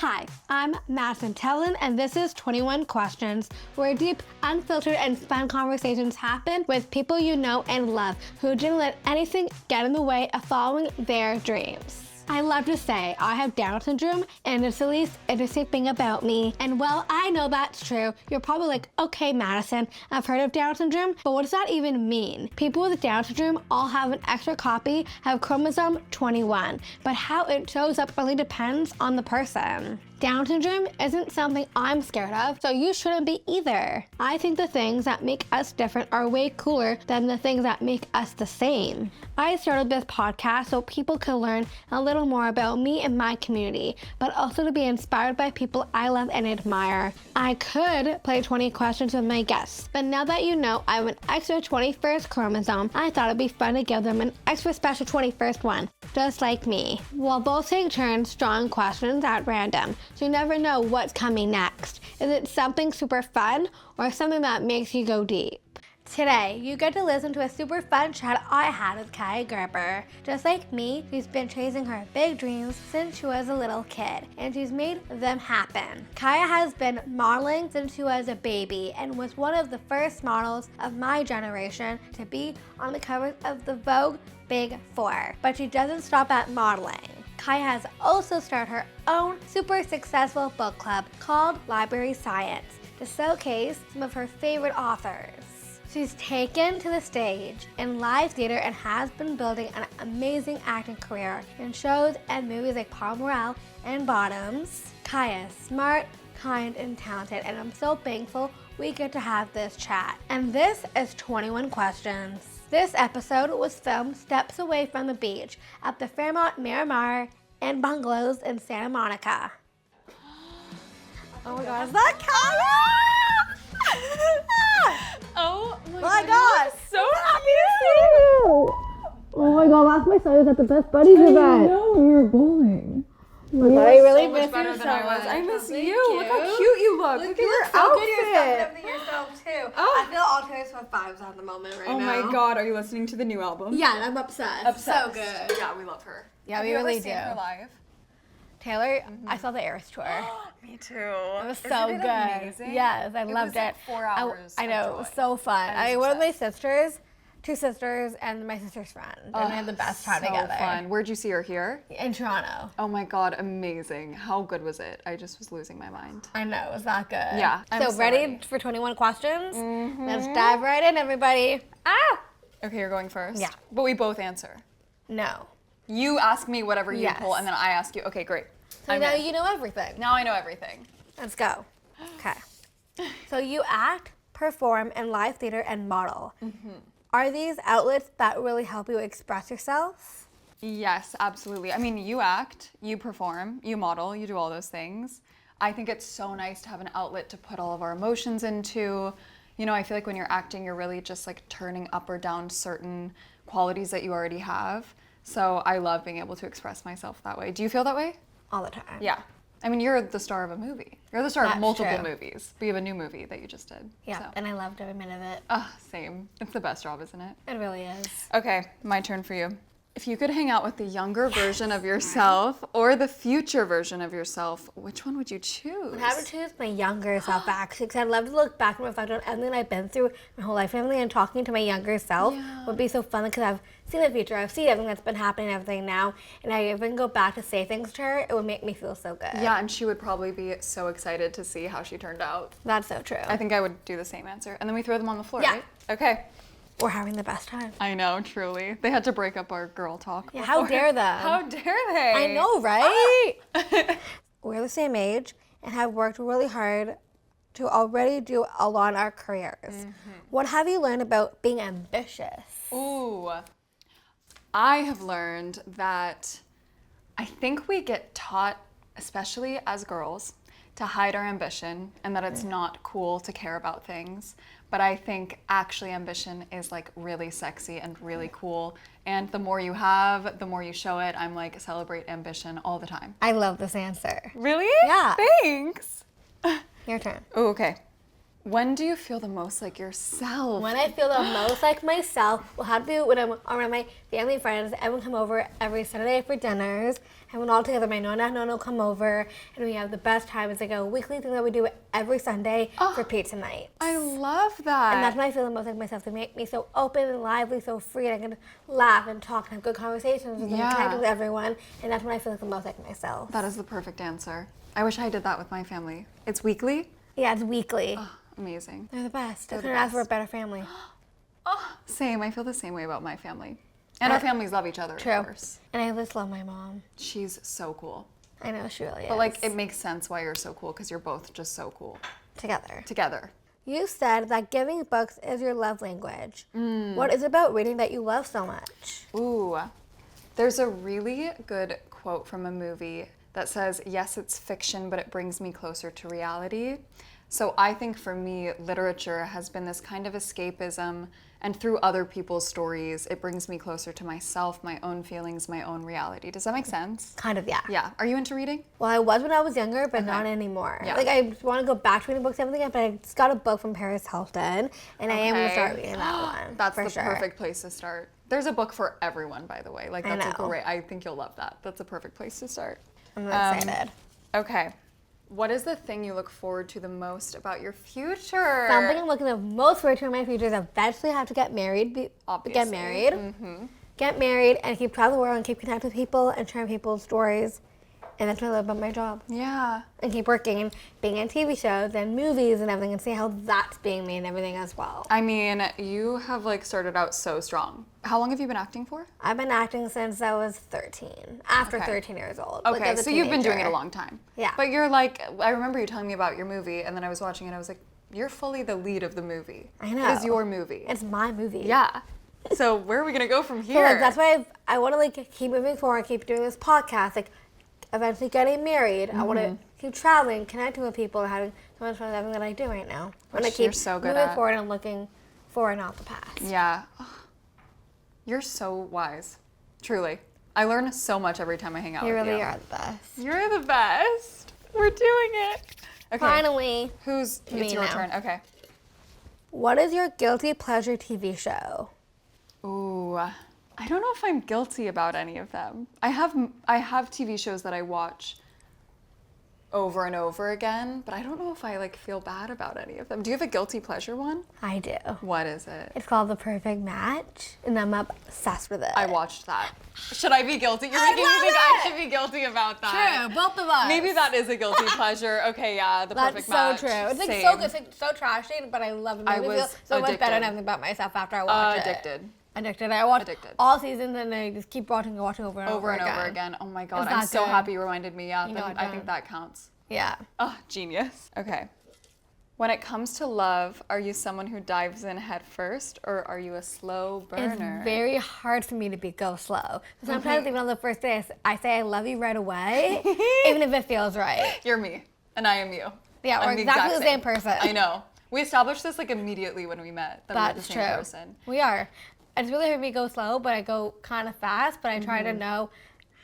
Hi, I'm Madison and this is 21 Questions, where deep, unfiltered, and fun conversations happen with people you know and love who didn't let anything get in the way of following their dreams. I love to say I have Down syndrome, and it's the least interesting thing about me. And while I know that's true, you're probably like, okay, Madison, I've heard of Down syndrome, but what does that even mean? People with Down syndrome all have an extra copy of chromosome 21, but how it shows up really depends on the person. Down syndrome isn't something I'm scared of, so you shouldn't be either. I think the things that make us different are way cooler than the things that make us the same. I started this podcast so people can learn a little more about me and my community, but also to be inspired by people I love and admire. I could play 20 questions with my guests, but now that you know I have an extra 21st chromosome, I thought it'd be fun to give them an extra special 21st one, just like me. We'll both take turns drawing questions at random, so you never know what's coming next. Is it something super fun or something that makes you go deep? Today, you get to listen to a super fun chat I had with Kaia Gerber. Just like me, she's been chasing her big dreams since she was a little kid, and she's made them happen. Kaia has been modeling since she was a baby and was one of the first models of my generation to be on the covers of the Vogue Big Four. But she doesn't stop at modeling. Kaia has also started her own super successful book club called Library Science to showcase some of her favorite authors. She's taken to the stage in live theater and has been building an amazing acting career in shows and movies like Paul Morrell and Bottoms. Kaia is smart, kind, and talented, and I'm so thankful we get to have this chat. And this is 21 Questions. This episode was filmed steps away from the beach at the Fairmont Miramar and Bungalows in Santa Monica. Oh my god, is that Kaia? Oh my god! So cute! Oh my god, last time I saw you was at the Best Buddies event. know, we were bowling. I really so much miss better you than so I was. much. I miss Thank you. Look how cute you look. Look at your outfit. yourself too. Oh. I feel all Taylor Swift vibes at the moment right Oh now. my god, are you listening to the new album? Yeah, and I'm obsessed. So good. Yeah, we love her. Yeah, Have we you ever really seen do. her live? Taylor, I saw the Eras tour. Me too. It was Isn't so it good. Amazing? Yes, I It loved was like it. 4 hours I know, of it was joy. so fun. I was One of my obsessed. sisters, two sisters, and my sister's friend. And we had the best time together. So fun. Where'd you see her? Here? In Toronto. Oh my god, amazing. How good was it? I just was losing my mind. I know, it was that good. Yeah, I'm So so ready ready. for 21 questions? Let's dive right in, everybody. Ah! Okay, you're going first? Yeah. But we both answer. No. You ask me whatever you Yes. pull, and then I ask you. Okay, great. So I'm now in. you know everything. Now I know everything. Let's go. Okay. So you act, perform in live theater, and model. Are these outlets that really help you express yourself? Yes, absolutely. I mean, you act, you perform, you model, you do all those things. I think it's so nice to have an outlet to put all of our emotions into. You know, I feel like when you're acting, you're really just like turning up or down certain qualities that you already have. So I love being able to express myself that way. Do you feel that way? All the time. Yeah. I mean, you're the star of a movie. You're the star That's of multiple true. movies. We have a new movie that you just did. Yeah, So. and I loved every minute of it. Same. It's the best job, isn't it? It really is. Okay, my turn for you. If you could hang out with the younger version of yourself or the future version of yourself, which one would you choose? I have to choose my younger self actually, because I'd love to look back and reflect on everything I've been through my whole life, and talking to my younger self would be so fun because I've seen the future, I've seen everything that's been happening, everything now, and I even go back to say things to her, it would make me feel so good. Yeah, and she would probably be so excited to see how she turned out. That's so true. I think I would do the same answer. And then we throw them on the floor, Yeah. right? Okay. We're having the best time. I know, truly. They had to break up our girl talk. Yeah, how dare them? How dare they? I know, right? We're the same age and have worked really hard to already do a lot in our careers. What have you learned about being ambitious? Ooh. I have learned that I think we get taught, especially as girls, to hide our ambition and that it's not cool to care about things. But I think actually ambition is like really sexy and really cool. And the more you have, the more you show it. I'm like, celebrate ambition all the time. I love this answer. Really? Yeah. Thanks. Your turn. Oh, okay. When do you feel the most like yourself? When I feel the most like myself will have to be when I'm around my family and friends. Everyone come over every Saturday for dinners. And when all together, my nonna and nonna come over, and we have the best time. It's like a weekly thing that we do every Sunday for pizza night. I love that. And that's when I feel the most like myself. They make me so open and lively, so free, and I can laugh and talk and have good conversations and connect with everyone. And that's when I feel like the most like myself. That is the perfect answer. I wish I did that with my family. It's weekly? Yeah, it's weekly. Oh, amazing. They're the best. I couldn't ask for a better family. Oh, same. I feel the same way about my family. And our families love each other, of course. And I just love my mom. She's so cool. I know, she really is. But like, it makes sense why you're so cool, because you're both just so cool. Together. You said that giving books is your love language. What is it about reading that you love so much? Ooh, there's a really good quote from a movie that says, yes, it's fiction, but it brings me closer to reality. So I think for me, literature has been this kind of escapism, and through other people's stories, it brings me closer to myself, my own feelings, my own reality. Does that make sense? Kind of, yeah. Yeah. Are you into reading? Well, I was when I was younger, but not anymore. Yeah. Like, I want to go back to reading books and everything, but I just got a book from Paris Hilton, and I am going to start reading that one. That's the perfect place to start. There's a book for everyone, by the way. Like, that's a great, I think you'll love that. That's a perfect place to start. I'm excited. Okay. What is the thing you look forward to the most about your future? Something I'm looking the most forward to in my future is eventually have to get married. Obviously. Get married. Get married and keep traveling the world and keep connecting with people and sharing people's stories. And that's what I love about my job. Yeah. And keep working, being in TV shows and movies and everything, and see how that's being made and everything as well. I mean, you have like started out so strong. How long have you been acting for? I've been acting since I was 13, after 13 years old. Okay, like, so you've been doing it a long time. Yeah. But you're like, I remember you telling me about your movie, and then I was watching it, and I was like, you're fully the lead of the movie. I know. It is your movie. It's my movie. Yeah. So where are we gonna go from here? So like, that's why I want to like keep moving forward, keep doing this podcast, like eventually getting married. I want to keep traveling, connecting with people, and having so much fun with everything that I do right now. I want to keep moving forward and looking forward, not the past. Yeah. You're so wise. Truly. I learn so much every time I hang out with you. You really are the best. You're the best. We're doing it. Okay. Finally. It's your turn. Okay. What is your guilty pleasure TV show? Ooh, I don't know if I'm guilty about any of them. I have TV shows that I watch over and over again, but I don't know if I like feel bad about any of them. Do you have a guilty pleasure one? I do. What is it? It's called The Perfect Match, and I'm obsessed with it. I watched that. Should I be guilty? You're making me think I should be guilty about that. True, both of us. Maybe that is a guilty pleasure. Okay, yeah, The Perfect Match. That's so true. It's like Same. it's like so trashy, but I love it. I It makes me was feel so much addicted. better and everything about myself after I watch it. Addicted. I watched all seasons and I just keep watching over and over again. Oh my god, I'm so happy you reminded me. Yeah, I think that counts. Yeah. Oh, genius. Okay. When it comes to love, are you someone who dives in head first, or are you a slow burner? It's very hard for me to go slow. Sometimes even on the first day, I say I love you right away, even if it feels right. You're me, and I am you. Yeah, we're exactly the same person. I know. We established this like immediately when we met. That we're the same person. We are. It's really hard for me to go slow, but I go kind of fast, but I try to know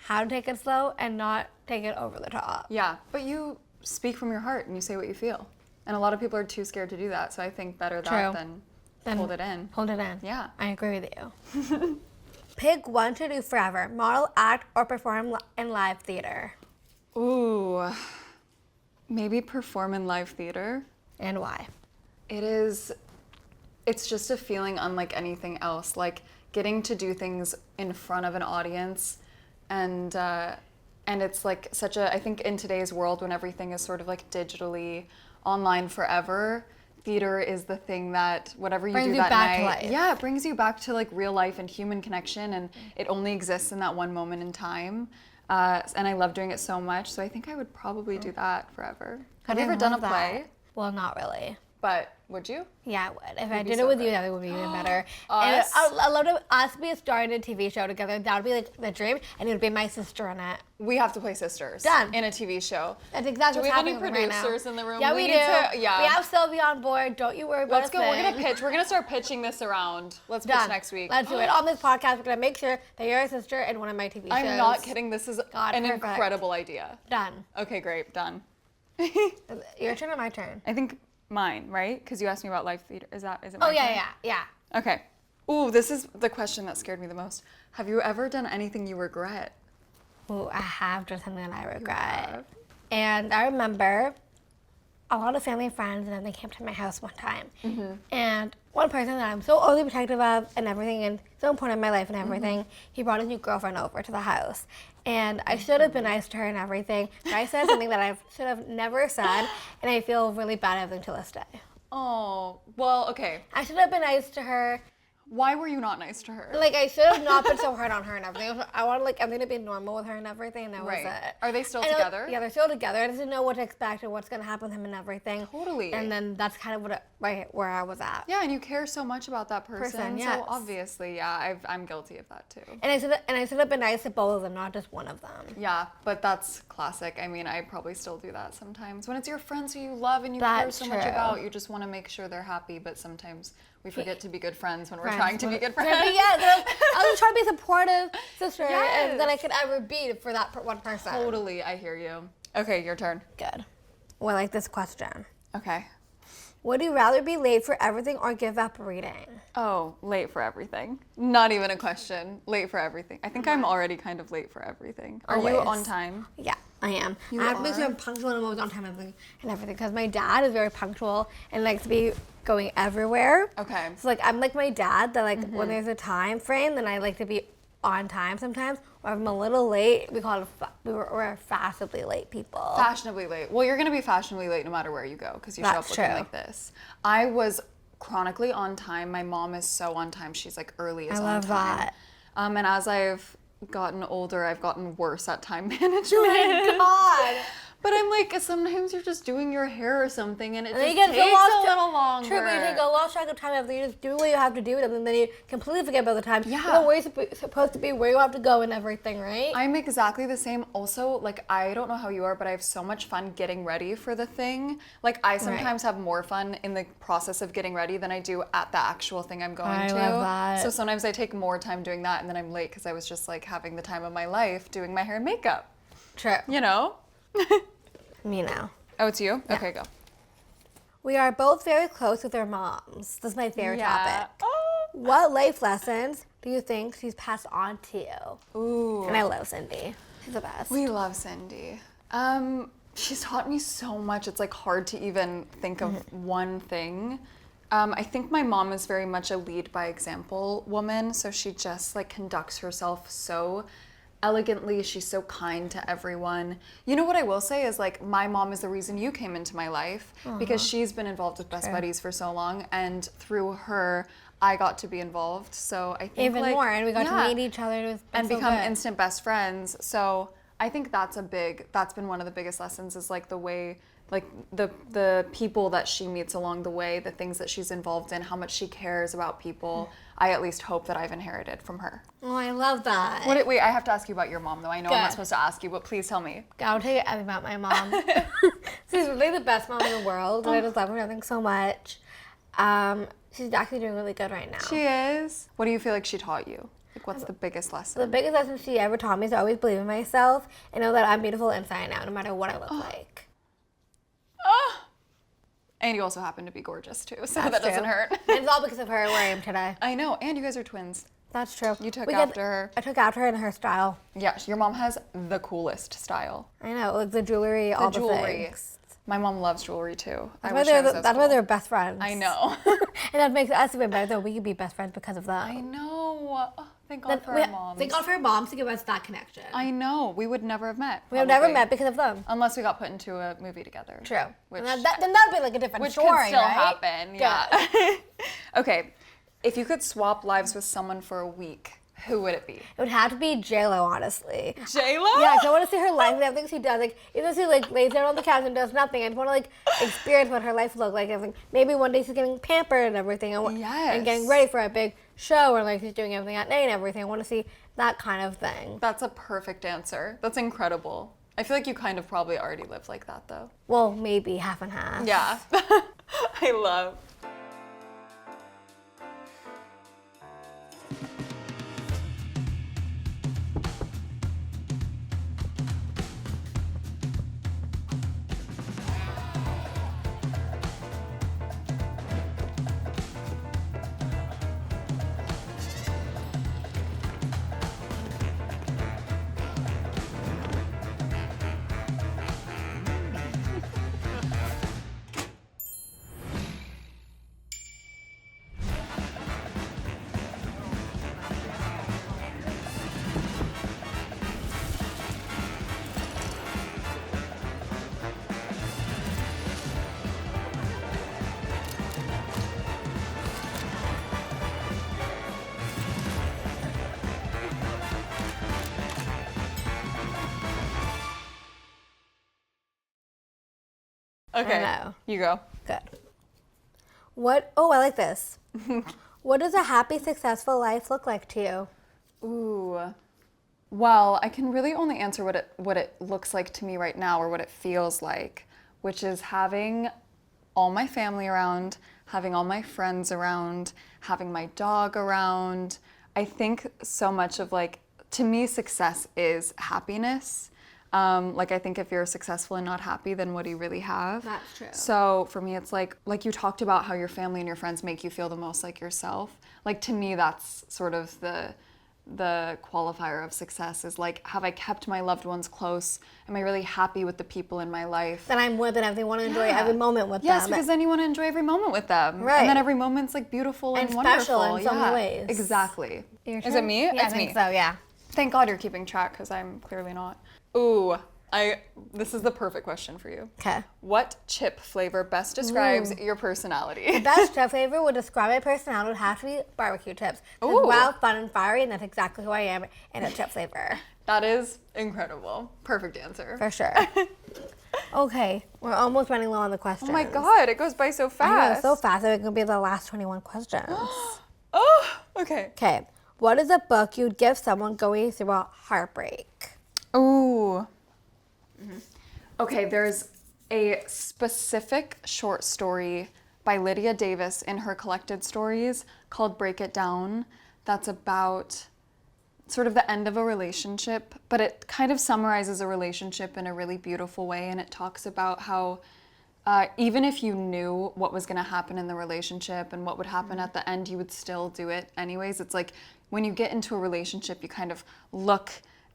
how to take it slow and not take it over the top. Yeah, but you speak from your heart and you say what you feel. And a lot of people are too scared to do that, so I think better that than hold it in. Hold it in. Yeah. I agree with you. Pick one to do forever, model, act, or perform in live theater. Ooh, maybe perform in live theater. And why? It's just a feeling unlike anything else, like getting to do things in front of an audience, and it's like I think in today's world when everything is sort of like digitally online forever, theater is the thing that whatever you do that night, yeah, it brings you back to like real life and human connection, and it only exists in that one moment in time. And I love doing it so much, so I think I would probably do that forever. Have you ever done a play? Well, not really. But would you? Yeah, I would. If I did it with you, that would be even better. And I'd love to us be starring in a TV show together. That would be like the dream, and it would be my sister in it. We have to play sisters. Done. In a TV show. That's exactly what's happening right now. Do we have any producers in the room? Yeah, we do. Yeah. We have Sylvia on board. Don't you worry about Let's go. We're going to pitch. We're going to start pitching this around. Let's pitch next week. Let's do it. On this podcast, we're going to make sure that you're a sister in one of my TV shows. I'm not kidding. This is an incredible idea. Done. Okay, great. Done. Your turn or my turn? I think mine, right? Because you asked me about life theater. Is it Oh, my turn? yeah. Okay. Ooh, this is the question that scared me the most. Have you ever done anything you regret? Oh, I have done something that I regret. have? And I remember a lot of family and friends, and then they came to my house one time. And one person that I'm so overly protective of and everything, and so important in my life and everything, he brought his new girlfriend over to the house. And I should have been nice to her and everything, but I said something that I should have never said, and I feel really bad at everything to this day. Oh, well, okay. I should have been nice to her. Why were you not nice to her? Like, I should have not been so hard on her and everything. I wanted, like, everything to be normal with her and everything, and that was it. Are they still And together? Yeah, they're still together. I just didn't know what to expect and what's going to happen with him and everything. Totally. And then that's kind of right where I was at. Yeah, and you care so much about that person. yes. So obviously, yeah, I'm guilty of that too. And I should have been nice to both of them, not just one of them. Yeah, but that's classic. I mean, I probably still do that sometimes. When it's your friends who you love and you That's care so much true. about, you just want to make sure they're happy, but sometimes we forget to be good friends when we're Friends. trying to be good friends. Yeah, I was trying to be a supportive sister Yes. that I could ever be for that one person. Totally, I hear you. Okay, your turn. Good. Well, I like this question. Okay. Would you rather be late for everything or give up reading? Oh, late for everything. Not even a question. Late for everything. I think I'm already kind of late for everything. Are you Always. on time? Yeah, I am. You I have to make are? sure I'm punctual and I'm always on time and everything because my dad is very punctual and likes to be going everywhere. Okay. So like I'm like my dad that like when there's a time frame, then I like to be on time sometimes. Or if I'm a little late, we're fashionably late people. Fashionably late. Well, you're going to be fashionably late no matter where you go because you show That's up looking true. like this. I was chronically on time. My mom is so on time. She's like early as I on love time. that. And as I've gotten older, I've gotten worse at time management. Oh my God. But I'm like, sometimes you're just doing your hair or something and it And just then you takes get so a little longer. True, but you take a lost track of time after you just do what you have to do, and then you completely forget about the time. Yeah. You know where you're supposed to be, where you have to go, and everything, right? I'm exactly the same. Also, like, I don't know how you are, but I have so much fun getting ready for the thing. Like, I sometimes have more fun in the process of getting ready than I do at the actual thing I'm going I to. love that. So sometimes I take more time doing that, and then I'm late because I was just, like, having the time of my life doing my hair and makeup. True. You know? Me now. Oh, it's you? Okay, go. We are both very close with our moms. This is my favorite topic. Oh. What life lessons do you think she's passed on to you? Ooh. And I love Cindy. She's the best. We love Cindy. She's taught me so much. It's like hard to even think of one thing. I think my mom is very much a lead by example woman. So she just like conducts herself so elegantly. She's so kind to everyone. You know what I will say is like my mom is the reason you came into my life because she's been involved with Best Buddies for so long, and through her I got to be involved. So I think Even like, more, and we got yeah, to meet each other. It was and so become good. instant best friends. So I think that's been one of the biggest lessons is like the way, like the people that she meets along the way, the things that she's involved in, how much she cares about people. I at least hope that I've inherited from her. Oh, I love that. Wait, I have to ask you about your mom though. I know I'm not Good. supposed to ask you, but please tell me. I'll tell you everything about my mom. She's really the best mom in the world, and I just love her. I think so much. She's actually doing really good right now. She is. What do you feel like she taught you? Like what's the biggest lesson? The biggest lesson she ever taught me is to always believe in myself and know that I'm beautiful inside and out, no matter what I look like. And you also happen to be gorgeous too, so That's that doesn't true. hurt. And it's all because of her where I am today. I know, and you guys are twins. That's true. You took after her. I took after her and her style. Yeah, your mom has the coolest style. I know, like the jewelry, all the jewelry. things. My mom loves jewelry too. That's why they're best friends. I know. And that makes us even better, though. We could be best friends because of that. I know. Oh, thank God for our moms. Thank God for our moms to give us that connection. I know. We would never have met. We have never probably. met because of them. Unless we got put into a movie together. True. Which, And then that would be like a different which story, could still right? happen. Good. Yeah. Okay. If you could swap lives with someone for a week, who would it be? It would have to be J-Lo, honestly. J-Lo? Yeah, 'cause I want to see her life and everything she does. Like, even if she like lays down on the couch and does nothing, I just want to like experience what her life looked like. I think maybe one day she's getting pampered and everything, and getting Yes. ready for a big show, or like she's doing everything at night and everything. I want to see that kind of thing. That's a perfect answer. That's incredible. I feel like you kind of probably already live like that though. Well, maybe half and half. Yeah. I love. Okay, I know. you go. Good. Oh, I like this. What does a happy, successful life look like to you? Ooh. Well, I can really only answer what it looks like to me right now or what it feels like, which is having all my family around, having all my friends around, having my dog around. I think so much of like, to me, success is happiness. Like I think if you're successful and not happy, then what do you really have? That's true. So for me, it's like you talked about how your family and your friends make you feel the most like yourself. Like to me, that's sort of the qualifier of success is like, have I kept my loved ones close? Am I really happy with the people in my life? Then I'm with them. They want to enjoy every moment with them. Yes, because then you want to enjoy every moment with them. Right. And then every moment's like beautiful and wonderful. Special in so many ways. Exactly. Your Is it turn? me? Yeah, It's I think me. so, yeah. Thank God you're keeping track because I'm clearly not. Ooh, this is the perfect question for you. Okay. What chip flavor best describes your personality? The best chip flavor would describe my personality would have to be barbecue chips. It's Ooh. wild, fun, and fiery, and that's exactly who I am in a chip flavor. That is incredible. Perfect answer. For sure. Okay, we're almost running low on the questions. Oh my God, it goes by so fast. I know, so fast. It could be the last 21 questions. Oh, okay. Okay, what is a book you'd give someone going through a heartbreak? Ooh. Okay, there's a specific short story by Lydia Davis in her collected stories called Break It Down that's about sort of the end of a relationship, but it kind of summarizes a relationship in a really beautiful way, and it talks about how even if you knew what was going to happen in the relationship and what would happen at the end, you would still do it anyways. It's like when you get into a relationship, you kind of look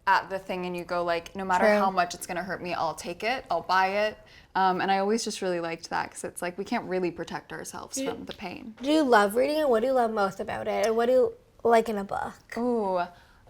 at the thing and you go like, no matter True. how much it's going to hurt me, I'll take it, I'll buy it. And I always just really liked that because it's like we can't really protect ourselves from the pain. Do you love reading, and what do you love most about it? And what do you like in a book? Ooh,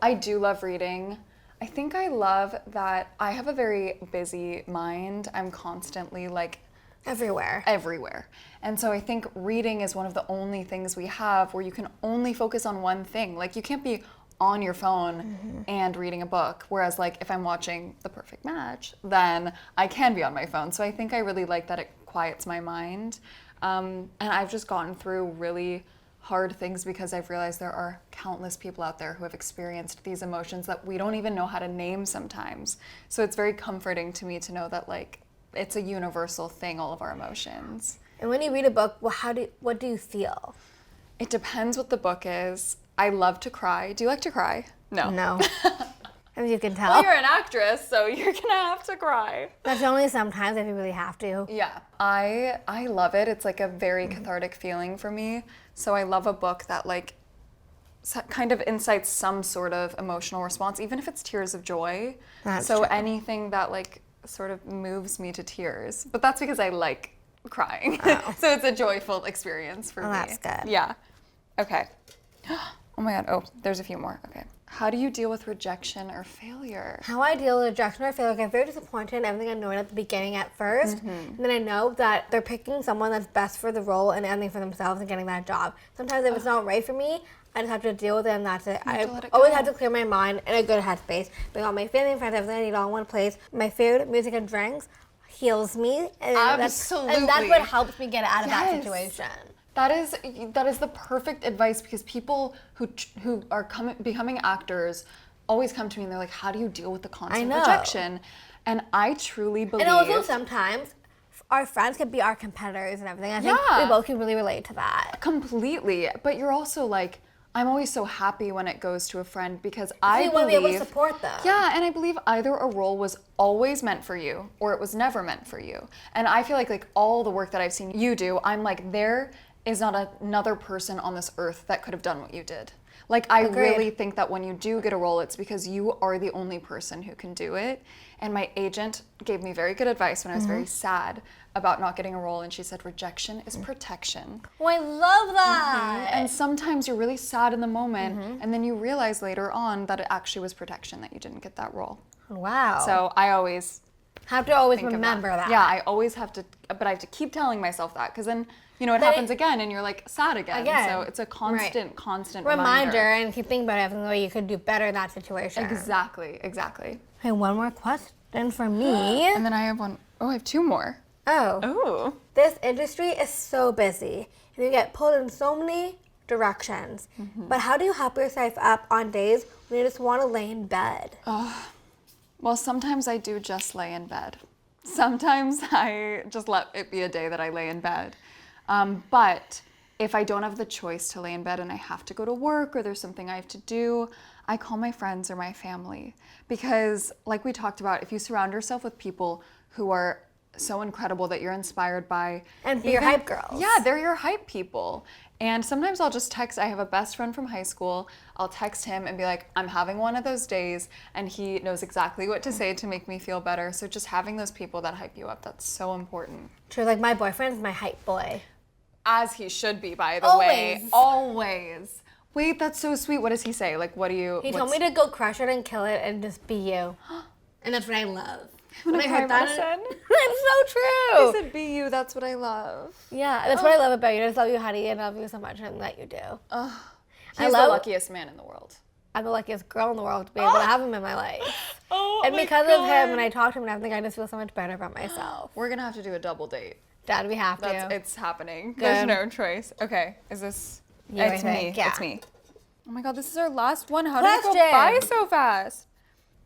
I do love reading. I think I love that I have a very busy mind. I'm constantly like Everywhere. And so I think reading is one of the only things we have where you can only focus on one thing. Like you can't be on your phone and reading a book. Whereas like if I'm watching The Perfect Match, then I can be on my phone. So I think I really like that it quiets my mind. And I've just gotten through really hard things because I've realized there are countless people out there who have experienced these emotions that we don't even know how to name sometimes. So it's very comforting to me to know that like it's a universal thing, all of our emotions. And when you read a book, what do you feel? It depends what the book is. I love to cry. Do you like to cry? No. No. I mean, you can tell. Well, you're an actress, so you're gonna have to cry. That's only sometimes if you really have to. Yeah, I love it. It's like a very cathartic feeling for me. So I love a book that like kind of incites some sort of emotional response, even if it's tears of joy. That's so true. anything that like sort of moves me to tears. But that's because I like crying. Oh. So it's a joyful experience for me. That's good. Yeah. Okay. Oh my God. Oh, there's a few more. Okay. How do you deal with rejection or failure? How I deal with rejection, I feel like I'm very disappointed in everything I know at the beginning at first. And then I know that they're picking someone that's best for the role and ending for themselves and getting that job. Sometimes if it's not right for me, I just have to deal with it and that's it. You have to let I it always go. have to clear my mind in a good headspace. Bring all my family and friends, everything I need all in one place. My food, music, and drinks heals me. And Absolutely. And that's what helps me get out of that Yes. situation. That is the perfect advice because people who are becoming actors always come to me and they're like, how do you deal with the constant know. rejection? And I truly believe. And also sometimes our friends can be our competitors and everything. I think Yeah. we both can really relate to that. Completely. But you're also like, I'm always so happy when it goes to a friend because I you believe. want to be able to support them. Yeah, and I believe either a role was always meant for you or it was never meant for you. And I feel like all the work that I've seen you do, I'm like, there is not another person on this earth that could have done what you did. Like, I Agreed. really think that when you do get a role, it's because you are the only person who can do it. And my agent gave me very good advice when I was very sad about not getting a role. And she said, rejection is protection. Oh, I love that. And sometimes you're really sad in the moment, and then you realize later on that it actually was protection that you didn't get that role. Wow. So I always have to always think of remember that. Yeah, I always have to, but I have to keep telling myself that because then, you know, it happens again and you're like sad again. So it's a constant reminder and keep thinking about everything the way you could do better in that situation. Exactly. Okay, one more question for me. And then I have one. Oh, I have two more. Oh. Ooh. This industry is so busy, and you get pulled in so many directions. But how do you help yourself up on days when you just want to lay in bed? Well, sometimes I do just lay in bed. Sometimes I just let it be a day that I lay in bed. But if I don't have the choice to lay in bed and I have to go to work or there's something I have to do, I call my friends or my family. Because like we talked about, if you surround yourself with people who are so incredible that you're inspired by. And be your hype girls. Yeah, they're your hype people. And sometimes I'll just text, I have a best friend from high school, I'll text him and be like, I'm having one of those days, and he knows exactly what to say to make me feel better. So just having those people that hype you up, that's so important. True, like my boyfriend's my hype boy. As he should be, by the way. Always. Wait, that's so sweet. What does he say? Like, what do you... He told me to go crush it and kill it and just be you. And that's what I love. When I heard that, it's so true. He said, be you, that's what I love. Yeah, that's what I love about you. I just love you, honey, and I love you so much and that you do. He's the luckiest man in the world. I'm the luckiest girl in the world to be able to have him in my life. And because God. of him, when I talk to him and everything, I just feel so much better about myself. We're gonna have to do a double date. Dad, we have to. It's happening. Good. There's no choice. Okay, is this... You, it's I me. think, yeah. It's me. Oh my God, this is our last one. How did it go Question. by so fast?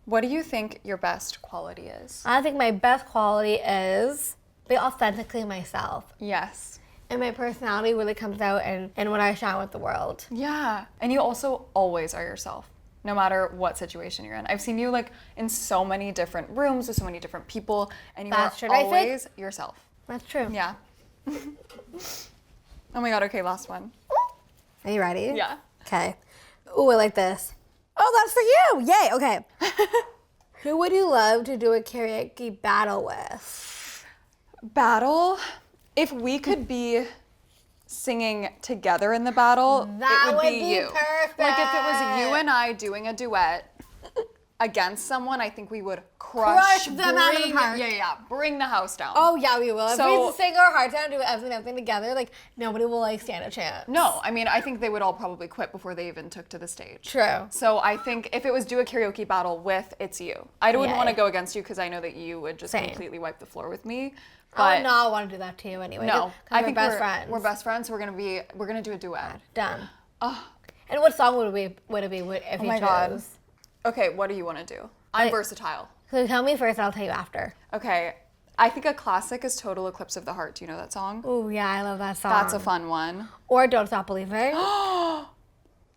What do you think your best quality is? I think my best quality is be authentically myself. Yes. And my personality really comes out and when I shine with the world. Yeah. And you also always are yourself, no matter what situation you're in. I've seen you like in so many different rooms with so many different people, and you are always yourself. That's true. Yeah. Oh my God, okay, last one. Are you ready? Yeah. Okay. Ooh, I like this. Oh, that's for you! Yay, okay. Who would you love to do a karaoke battle with? Battle? If we could be singing together in the battle, That it would be you. Perfect. Like if it was you and I doing a duet against someone, I think we would crush them out of the park. Yeah, bring the house down. Oh, yeah, we will. So- if we sing our hearts out and do everything together, like, nobody will, like, stand a chance. No, I mean, I think they would all probably quit before they even took to the stage. True. So I think if it was do a karaoke battle with, it's you. I wouldn't Yay. want to go against you because I know that you would just Same. completely wipe the floor with me. I But would not want to do that to you anyway. no, I think we're best friends. We're best friends. So we're gonna do a duet. Done. Oh, And what song would it be if you my chose? God. Okay, what do you want to do? I'm Like- versatile. So tell me first, I'll tell you after. Okay, I think a classic is Total Eclipse of the Heart. Do you know that song? Oh, yeah, I love that song. That's a fun one. Or Don't Stop Believing.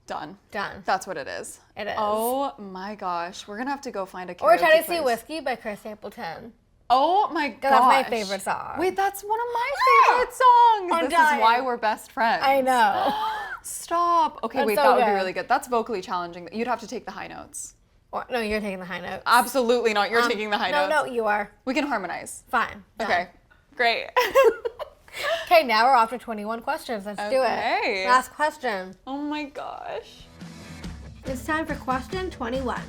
Done. Done. That's what it is. It is. Oh my gosh, we're gonna have to go find a karaoke Or Tennessee place. Whiskey by Chris Stapleton. Oh my gosh. That's my favorite song. Wait, that's one of my favorite songs. I'm This dying. is why we're best friends. I know. Stop. Okay, That's wait, so that would be good. really good. That's vocally challenging. You'd have to take the high notes. No, you're taking the high notes. Absolutely not. You're taking the high notes. No, you are. We can harmonize. Fine. Done. Okay. Great. Okay, now we're off to 21 questions. Let's do Okay. it. Last question. Oh my gosh. It's time for question 21.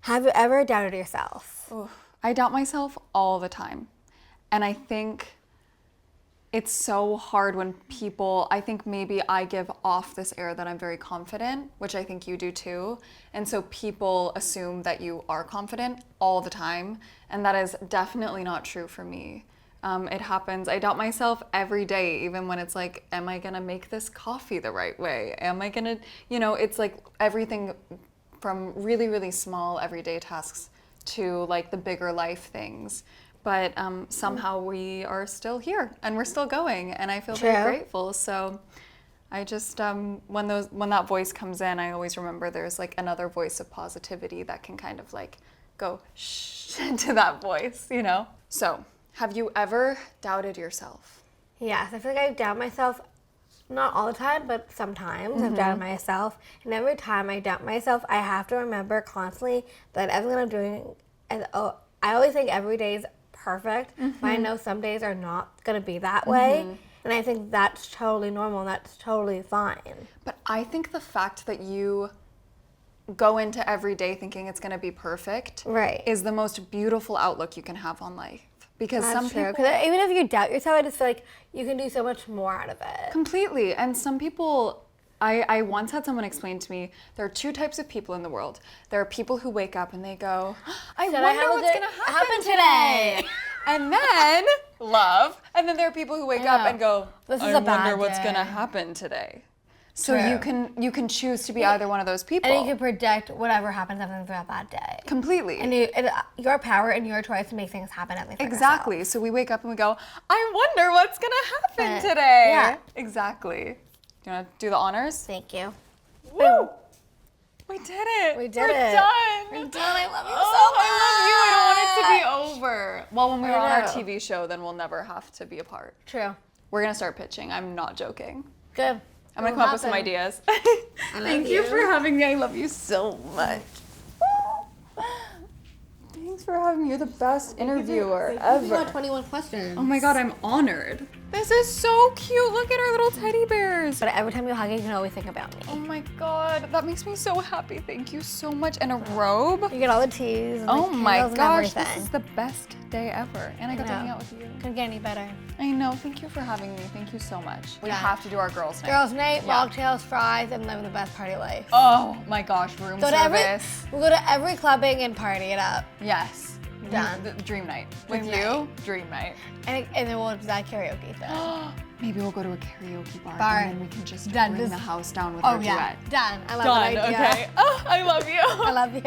Have you ever doubted yourself? Oof. I doubt myself all the time. And I think it's so hard when people, I think maybe I give off this air that I'm very confident, which I think you do too. And so people assume that you are confident all the time. And that is definitely not true for me. It happens. I doubt myself every day, even when it's like, am I gonna make this coffee the right way? Am I gonna, it's like everything from really, really small everyday tasks to like the bigger life things. But somehow we are still here and we're still going, and I feel very grateful. So I just, when that voice comes in, I always remember there's like another voice of positivity that can kind of like go shh into that voice, So have you ever doubted yourself? Yes, I feel like I doubt myself, not all the time, but sometimes I've doubted myself. And every time I doubt myself, I have to remember constantly that everything I'm doing, I always think every day is perfect, but I know some days are not going to be that way. And I think that's totally normal and that's totally fine. But I think the fact that you go into every day thinking it's going to be perfect is the most beautiful outlook you can have on life. Because That's some true. people... Because even if you doubt yourself, I just feel like you can do so much more out of it. Completely. And some people... I once had someone explain to me, there are two types of people in the world. There are people who wake up and they go, I wonder what's going to happen today. And then love. And then there are people who wake up and go, This is I a bad wonder what's day." gonna happen today. So True. you can choose to be either one of those people. And you can predict whatever happens throughout that day. Completely. And your power and your choice to make things happen at least. Exactly. So we wake up and we go, I wonder what's gonna happen today. Yeah. Exactly. You wanna do the honors? Thank you. Woo! We did it. We did We're it. done. We're done. I love you I love you. I don't want it to be over. Well, when we're on our know. TV show, then we'll never have to be apart. True. We're gonna start pitching. I'm not joking. Good. I'm gonna come up with some ideas. Thank you for having me. I love you so much. Thanks for having me. You're the best interviewer ever. 21 questions. Oh my god, I'm honored. This is so cute. Look at our little teddy bears. But every time you hug it, you can always think about Oh me. my god, that makes me so happy. Thank you so much. And a robe. You get all the teas. And Oh the my candles and gosh, this everything. is the best day ever. And I got to know. hang out with you. Couldn't get any better. I know. Thank you for having me. Thank you so much. We Yeah. have to do our girls' night. Girls' night, Yeah. mocktails, fries, and living the best party life. Oh my gosh, room We'll service. go to every clubbing and party it up. Yes. Done. The dream night. With Dream you, night. dream night. And then we'll do that karaoke thing. Maybe we'll go to a karaoke bar, Bar. and then we can just Done. bring Just- the house down with Oh our yeah, duet. done. I love Done. that idea. Okay. Oh, I love you. I love you.